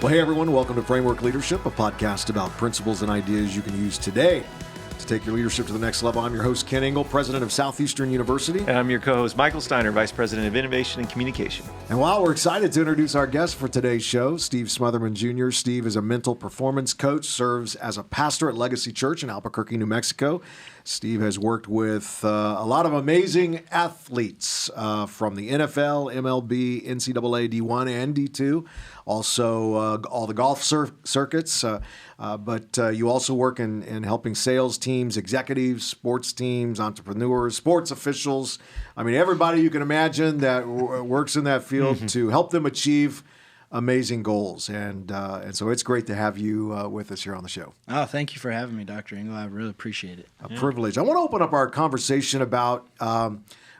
Well, hey, everyone. Welcome to Framework Leadership, a podcast about principles and ideas you can use today to take your leadership to the next level. I'm your host, Ken Ingle, president of Southeastern University. And I'm your co-host, Michael Steiner, vice president of innovation and communication. And while we're excited to introduce our guest for today's show, Steve Smothermon Jr. Steve is a mental performance coach, serves as a pastor at Legacy Church in Albuquerque, New Mexico. Steve has worked with a lot of amazing athletes from the NFL, MLB, NCAA D1 and D2, also all the golf circuits. But you also work in helping sales teams, executives, sports teams, entrepreneurs, sports officials. I mean, everybody you can imagine that works in that field to help them achieve amazing goals. And so it's great to have you with us here on the show. Oh, thank you for having me, Dr. Ingle. I really appreciate it. A privilege. I want to open up our conversation about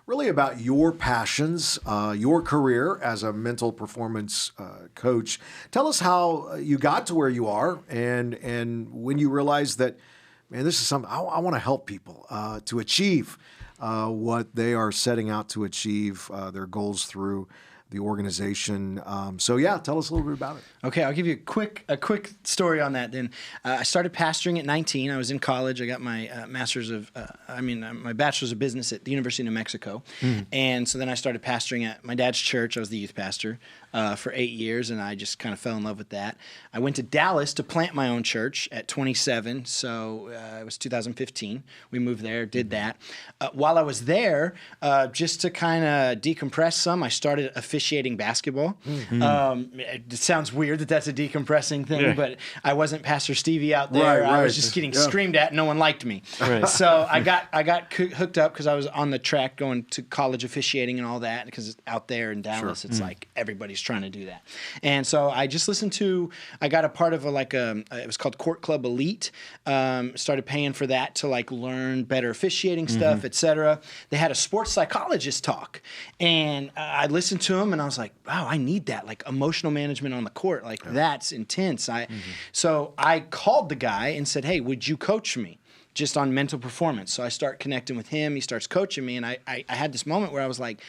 really about your passions, your career as a mental performance coach. Tell us how you got to where you are and when you realized that, man, this is something I want to help people to achieve what they are setting out to achieve, their goals through the organization. So yeah, tell us a little bit about it. Okay, I'll give you a quick story on that. Then I started pastoring at 19. I was in college. I got my my bachelor's of business at the University of New Mexico, and so then I started pastoring at my dad's church. I was the youth pastor for 8 years, and I just kind of fell in love with that. I went to Dallas to plant my own church at 27. So it was 2015. We moved there, did that. While I was there, just to kind of decompress some, I started officiating basketball. It sounds weird that that's a decompressing thing, but I wasn't Pastor Stevie out there. Right. I was just getting screamed at. No one liked me. Right. So I got hooked up because I was on the track going to college officiating and all that, because out there in Dallas, it's like everybody's trying to do that. And so I just listened to, I got a part of it was called Court Club Elite. Started paying for that to learn better officiating stuff, etc. They had a sports psychologist talk, and I listened to him and I was like, wow, I need that, emotional management on the court. That's intense. So I called the guy and said, hey, would you coach me just on mental performance? So I start connecting with him. He starts coaching me. And I had this moment where I was like,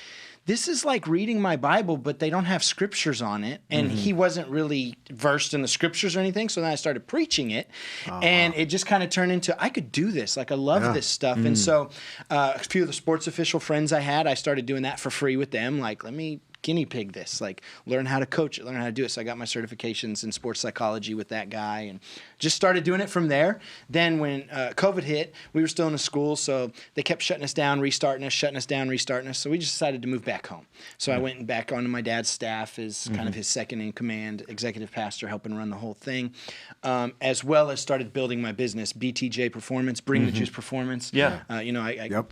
this is like reading my Bible, but they don't have scriptures on it. And he wasn't really versed in the scriptures or anything. So then I started preaching it. And it just kind of turned into, I could do this. I love this stuff. And so a few of the sports official friends I had, I started doing that for free with them. Let me guinea pig this, learn how to coach it, learn how to do it. So I got my certifications in sports psychology with that guy and just started doing it from there. Then when COVID hit, we were still in a school, so they kept shutting us down, restarting us, shutting us down, restarting us. So we just decided to move back home. So I went back onto my dad's staff as kind of his second in command, executive pastor, helping run the whole thing, as well as started building my business, BTJ Performance, Bring the Juice Performance. Yeah. I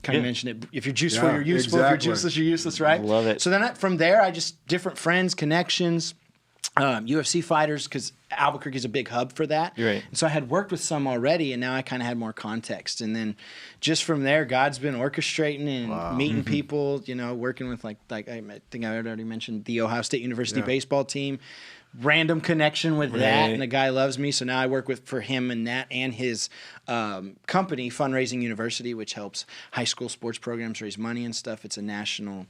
kind of mentioned it. If you're useful, you're useful. If you're useless, you're useless, right? Love it. So then from there, I just different friends, connections, UFC fighters, because Albuquerque is a big hub for that. Right. And so I had worked with some already, and now I kind of had more context. And then just from there, God's been orchestrating and meeting people, working with I think I already mentioned the Ohio State University baseball team. Random connection with that, and the guy loves me, so now I work for him and that, and his company, Fundraising University, which helps high school sports programs raise money and stuff. It's a national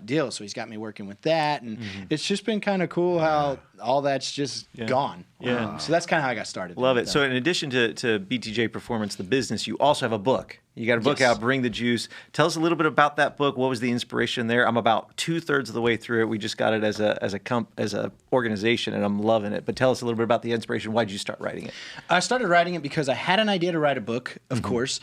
deal, so he's got me working with that, and it's just been kind of cool how all that's just gone. Yeah. So that's kind of how I got started. Love it. So in addition to BTJ Performance, the business, you also have a book. You got a book out, Bring the Juice. Tell us a little bit about that book. What was the inspiration there? I'm about 2/3 of the way through it. We just got it as a organization, and I'm loving it. But tell us a little bit about the inspiration. Why did you start writing it? I started writing it because I had an idea to write a book, of course.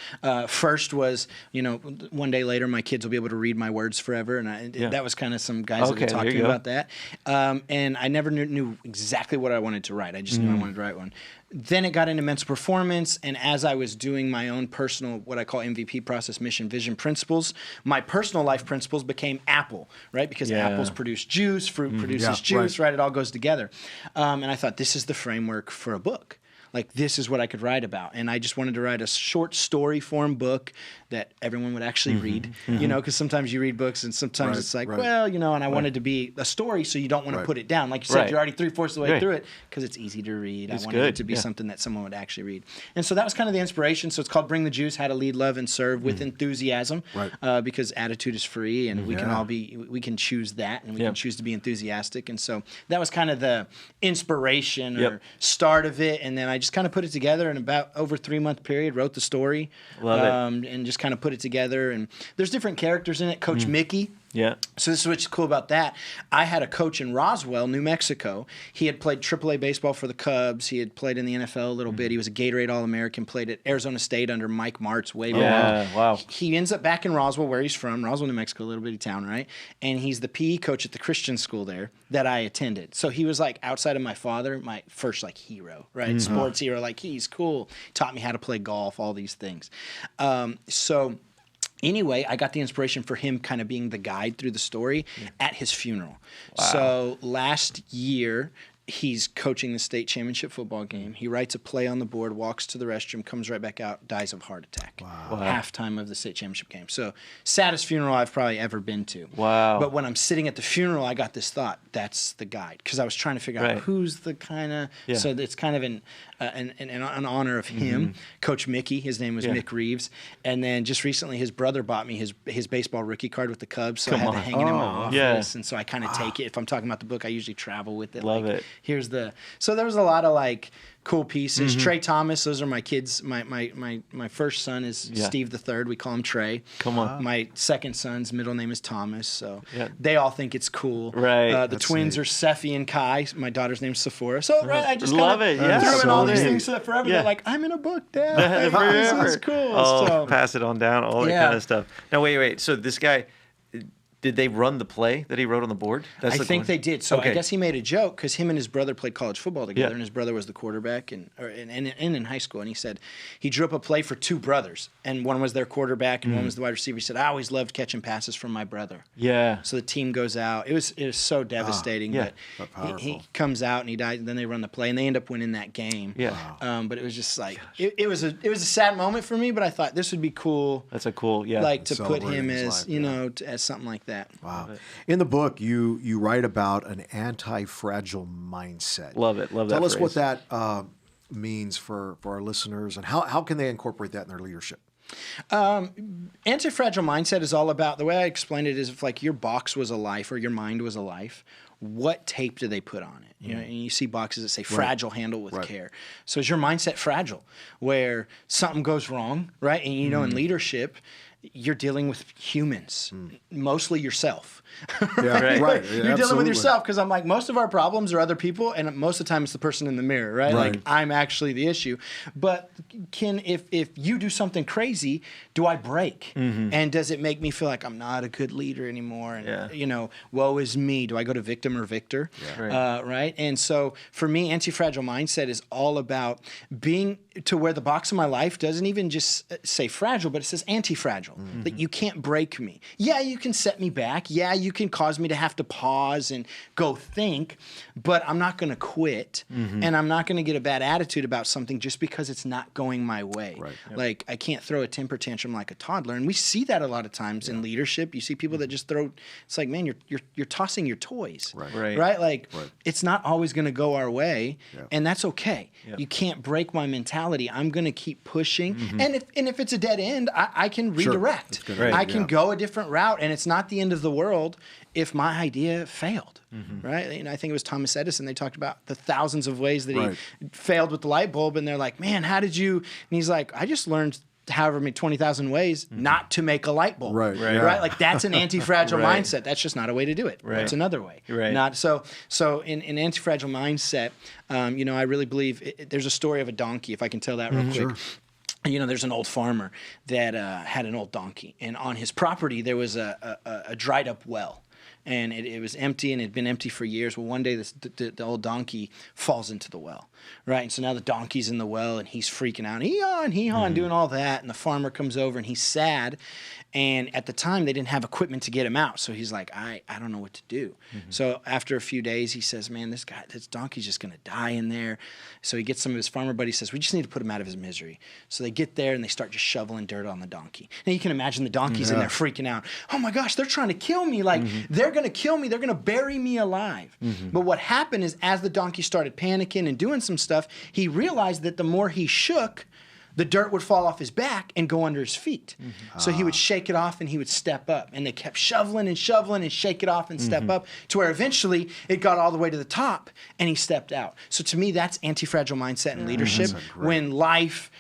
First was, one day later, my kids will be able to read my words forever. And that was kind of some guys that were talking about that. And I never knew exactly what I wanted to write. I just knew I wanted to write one. Then it got into mental performance, and as I was doing my own personal, what I call MVP process, mission, vision, principles, my personal life principles became apple, right? Because apples produce juice, fruit produces juice, right? It all goes together. And I thought, this is the framework for a book. like this is what I could write about. And I just wanted to write a short story form book that everyone would actually read, you know, because sometimes you read books and sometimes it's like, well, you know, and I wanted to be a story, so you don't want to put it down. Like you said, you're already 3/4 of the way through it because it's easy to read. It's I wanted good. it to be something that someone would actually read. And so that was kind of the inspiration. So it's called Bring the Juice, How to Lead, Love, and Serve with Enthusiasm, because attitude is free, and we can all we can choose that, and we can choose to be enthusiastic. And so that was kind of the inspiration or start of it. And then I just kind of put it together in about over 3-month period, wrote the story, and just kind of put it together. And there's different characters in it. Coach Mickey. Yeah. So this is what's cool about that. I had a coach in Roswell, New Mexico. He had played AAA baseball for the Cubs. He had played in the NFL a little bit. He was a Gatorade All-American, played at Arizona State under Mike Martz way back. Yeah, wow. He ends up back in Roswell, where he's from, Roswell, New Mexico, a little bitty town, right? And he's the PE coach at the Christian school there that I attended. So he was like, outside of my father, my first like hero, right? Sports hero, like he's cool. Taught me how to play golf, all these things. Anyway, I got the inspiration for him kind of being the guide through the story at his funeral. Wow. So last year, he's coaching the state championship football game. He writes a play on the board, walks to the restroom, comes right back out, dies of a heart attack. Wow. Halftime of the state championship game. So saddest funeral I've probably ever been to. Wow. But when I'm sitting at the funeral, I got this thought, that's the guide. Because I was trying to figure out who's the kind of... So it's kind of an honor of him. Coach Mickey, his name was Mick Reeves. And then just recently, his brother bought me his baseball rookie card with the Cubs. So I had to hang it in my office. And so I kind of take it. If I'm talking about the book, I usually travel with it. Love it. So there was a lot of like cool pieces. Trey Thomas, those are my kids. My first son is Steve the Third. We call him Trey. Come on. My second son's middle name is Thomas. So they all think it's cool. Right. The twins are Sephi and Kai. My daughter's name's Sephora. So I just love it. Yeah. threw in all these things so that forever they're like, I'm in a book, Dad. This is cool. Oh, so, pass it on down, all that kind of stuff. Now wait. So this guy. Did they run the play that he wrote on the board? I think they did. So I guess he made a joke because him and his brother played college football together, and his brother was the quarterback and in high school. And he said he drew up a play for two brothers, and one was their quarterback and one was the wide receiver. He said, I always loved catching passes from my brother. Yeah. So the team goes out. It was so devastating. But he comes out and he dies, and then they run the play, and they end up winning that game. Yeah. But it was just like it was a sad moment for me. But I thought this would be cool. That's a cool like to put him as as something like that. Wow. In the book, you write about an anti-fragile mindset. Love it. Love that. Tell us phrase. what that means for our listeners, and how can they incorporate that in their leadership? Anti-fragile mindset is all about, the way I explain it is, if like your box was a life or your mind was a life, what tape do they put on it? You know, and you see boxes that say fragile, handle with care. So is your mindset fragile, where something goes wrong, right? And you know, in leadership, you're dealing with humans, mostly yourself. Right. You're dealing with yourself, because I'm like, most of our problems are other people, and most of the time it's the person in the mirror, right? Like, I'm actually the issue. But if you do something crazy, do I break? And does it make me feel like I'm not a good leader anymore? And you know, woe is me. Do I go to victim or victor? Right? And so for me, anti-fragile mindset is all about being to where the box of my life doesn't even just say fragile, but it says anti-fragile. That you can't break me. Yeah, you can set me back. Yeah, you can cause me to have to pause and go think, but I'm not going to quit, and I'm not going to get a bad attitude about something just because it's not going my way. Like, I can't throw a temper tantrum like a toddler, and we see that a lot of times in leadership. You see people that just throw. It's like, man, you're tossing your toys, right? Like, it's not always going to go our way, and that's okay. You can't break my mentality. I'm going to keep pushing, and if it's a dead end, I can redirect. I can go a different route, and it's not the end of the world if my idea failed, right? You know, I think it was Thomas Edison. They talked about the thousands of ways that he failed with the light bulb, and they're like, man, how did you? And he's like, I just learned however many 20,000 ways not to make a light bulb. Right? Like, that's an anti-fragile mindset. That's just not a way to do it. It's another way. Not so in anti-fragile mindset, you know, I really believe there's a story of a donkey, if I can tell that real quick. You know, there's an old farmer that had an old donkey, and on his property there was a dried up well. and it was empty, and it had been empty for years. Well, one day the old donkey falls into the well, right? And so now the donkey's in the well, and he's freaking out, hee-haw and hee-haw, and doing all that. And the farmer comes over, and he's sad. And at the time, they didn't have equipment to get him out. So he's like, I don't know what to do. So after a few days, he says, man, this donkey's just going to die in there. So he gets some of his farmer buddies, says, we just need to put him out of his misery. So they get there, and they start just shoveling dirt on the donkey. And you can imagine the donkey's in there freaking out. Oh, my gosh, they're trying to kill me. Like, they're going to kill me. They're going to bury me alive. But what happened is, as the donkey started panicking and doing some stuff, he realized that the more he shook, the dirt would fall off his back and go under his feet. So he would shake it off and he would step up. And they kept shoveling and shoveling and shake it off and step up to where eventually it got all the way to the top and he stepped out. So to me, that's anti-fragile mindset and leadership. When life,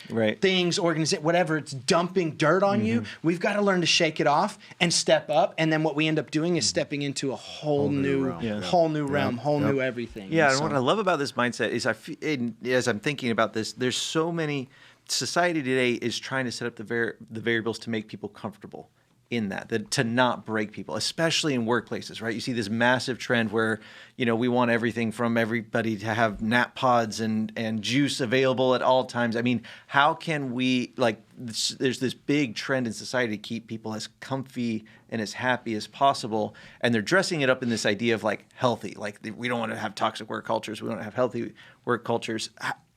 things, organization, whatever, it's dumping dirt on you, we've got to learn to shake it off and step up. And then what we end up doing is stepping into a whole new realm, whole new everything. Yeah, and what I love about this mindset is as I'm thinking about this, there's so many. Society today is trying to set up the variables to make people comfortable in that to not break people, especially in workplaces, right? You see this massive trend where, we want everything from everybody to have nap pods and juice available at all times. I mean, how can we, there's this big trend in society to keep people as comfy and as happy as possible, and they're dressing it up in this idea of healthy, we don't want to have toxic work cultures, we want to have healthy work cultures.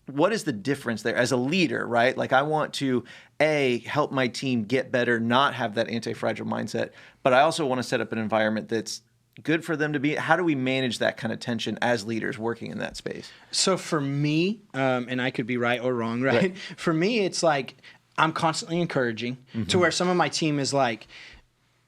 What is the difference there as a leader, right? I want to, help my team get better, not have that anti-fragile mindset, but I also want to set up an environment that's good for them to be. How do we manage that kind of tension as leaders working in that space? So for me, and I could be right or wrong, right? For me, it's I'm constantly encouraging to where some of my team is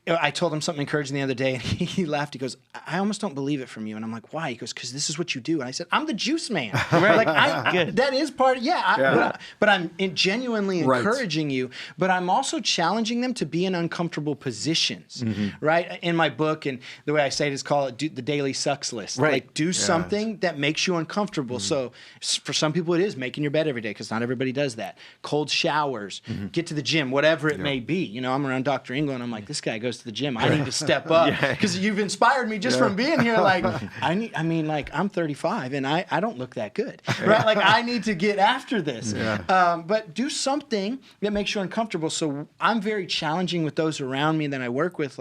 I told him something encouraging the other day, and he laughed. He goes, I almost don't believe it from you. And I'm like, why? He goes, because this is what you do. And I said, I'm the juice man. That is part of, but I'm genuinely encouraging you. But I'm also challenging them to be in uncomfortable positions, right? In my book, and the way I say it is called the daily sucks list. Right. Do something that makes you uncomfortable. So for some people, it is making your bed every day, because not everybody does that. Cold showers, get to the gym, whatever it may be. I'm around Dr. Ingle, and I'm like, this guy goes to the gym. I need to step up because you've inspired me just from being here. I'm 35 and I don't look that good, right? I need to get after this. But do something that makes you uncomfortable. So I'm very challenging with those around me that I work with.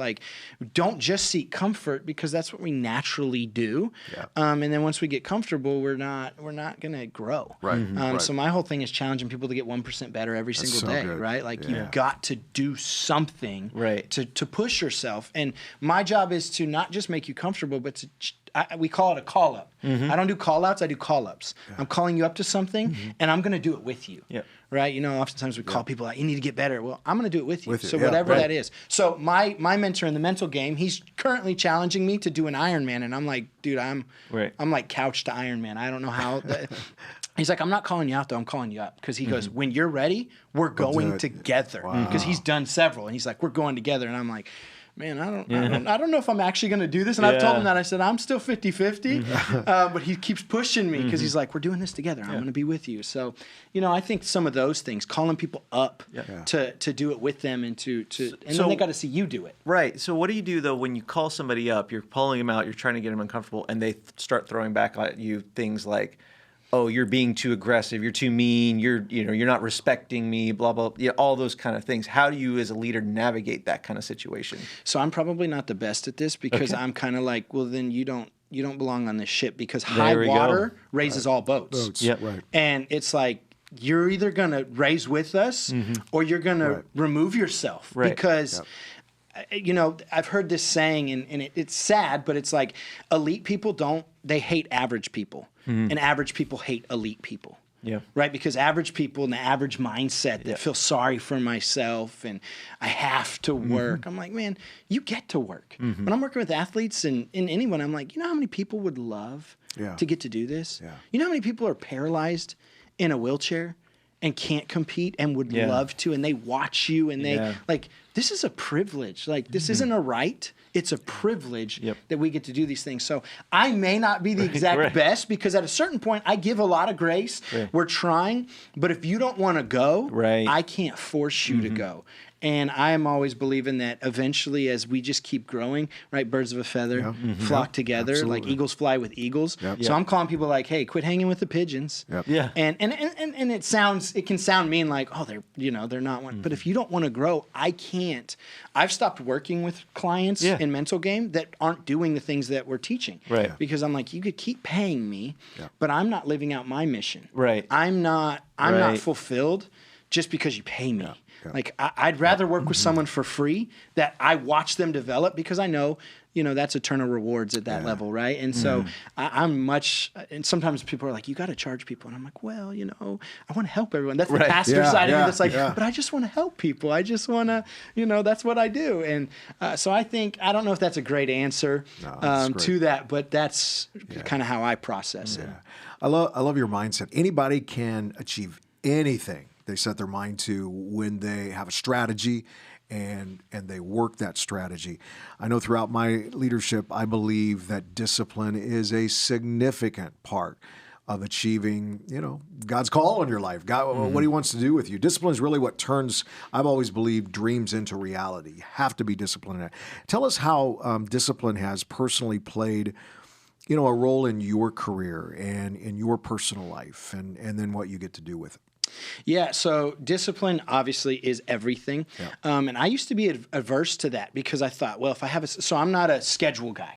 Don't just seek comfort, because that's what we naturally do. And then once we get comfortable, we're not going to grow. So my whole thing is challenging people to get 1% better every single day, right? You've got to do something to push yourself. And my job is to not just make you comfortable, but to we call it a call up. I don't do call outs, I do call ups. I'm calling you up to something and I'm going to do it with you. Right? Oftentimes we call people out, you need to get better. Well, I'm going to do it with you. So whatever that is. So my mentor in the mental game, he's currently challenging me to do an Ironman, and I'm like, dude, I'm like couch to Ironman. I don't know how. He's like, I'm not calling you out though, I'm calling you up. Because he goes, when you're ready, we're going together. Because he's done several, and he's like, we're going together. And I'm like, man, I don't know if I'm actually going to do this. And I've told him that. I said, I'm still 50-50. But he keeps pushing me because he's like, we're doing this together. I'm going to be with you. So, I think some of those things, calling people up to do it with them, and then they got to see you do it. Right. So what do you do though when you call somebody up, you're pulling them out, you're trying to get them uncomfortable, and they start throwing back at you things like, oh, you're being too aggressive, you're too mean, you're not respecting me, blah, blah, all those kind of things. How do you as a leader navigate that kind of situation? So I'm probably not the best at this, because I'm kind of like, well, then you don't belong on this ship, because high water raises all boats. And it's like, you're either going to raise with us or you're going to remove yourself. Because I've heard this saying, and it's sad, but it's like, elite people they hate average people. And average people hate elite people. Right? Because average people in the average mindset that feel sorry for myself and I have to work. I'm like, man, you get to work. When I'm working with athletes and anyone, I'm like, how many people would love to get to do this? You know how many people are paralyzed in a wheelchair and can't compete and would love to, and they watch you and they this is a privilege. Like, this isn't a right. It's a privilege that we get to do these things. So I may not be the exact best, because at a certain point I give a lot of grace. We're trying, but if you don't want to go, I can't force you to go. And I am always believing that eventually, as we just keep growing, right, birds of a feather flock together, absolutely. like eagles fly with eagles. So I'm calling people like, hey, quit hanging with the pigeons. And it can sound mean, like, oh, they're not one. But if you don't want to grow, I can't. I've stopped working with clients in mental game that aren't doing the things that we're teaching. Because I'm like, you could keep paying me, but I'm not living out my mission. I'm not fulfilled just because you pay me. Like, I'd rather work with someone for free that I watch them develop, because I know, that's eternal rewards at that level, right? And so and sometimes people are like, you got to charge people. And I'm like, well, I want to help everyone. That's the pastor side of me that's like, but I just want to help people. I just want to, that's what I do. And so I don't know if that's a great answer to that, but that's kind of how I process it. I love your mindset. Anybody can achieve anything they set their mind to when they have a strategy and they work that strategy. I know throughout my leadership, I believe that discipline is a significant part of achieving, God's call on your life, God, what he wants to do with you. Discipline is really what turns, I've always believed, dreams into reality. You have to be disciplined in it. Tell us how discipline has personally played a role in your career and in your personal life, and then what you get to do with it. Yeah, so discipline obviously is everything. And I used to be averse to that, because I thought, well, if I have so I'm not a schedule guy.